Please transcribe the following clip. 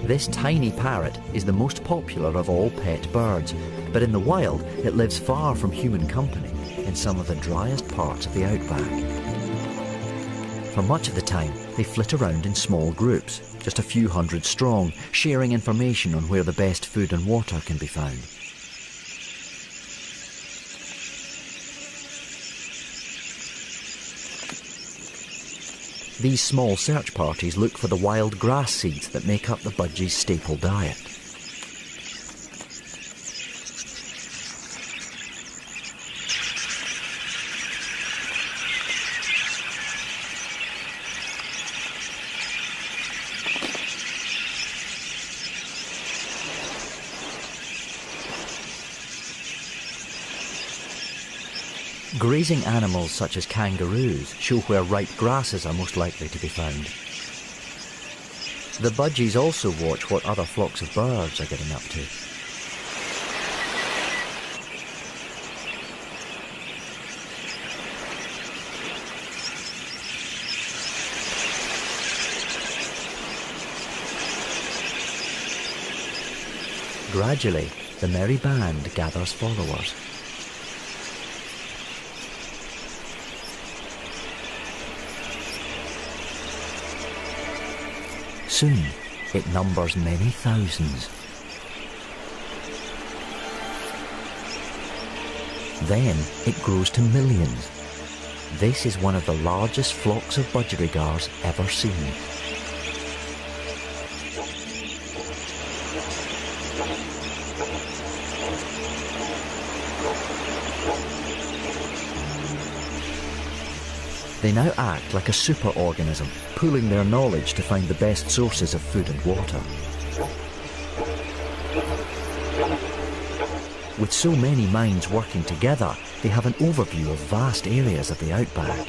This tiny parrot is the most popular of all pet birds, but in the wild it lives far from human company in some of the driest parts of the outback. For much of the time, they flit around in small groups, just a few hundred strong, sharing information on where the best food and water can be found. These small search parties look for the wild grass seeds that make up the budgie's staple diet. Grazing animals such as kangaroos show where ripe grasses are most likely to be found. The budgies also watch what other flocks of birds are getting up to. Gradually, the merry band gathers followers. Soon, it numbers many thousands. Then, it grows to millions. This is one of the largest flocks of budgerigars ever seen. They now act like a superorganism, pooling their knowledge to find the best sources of food and water. With so many minds working together, they have an overview of vast areas of the outback.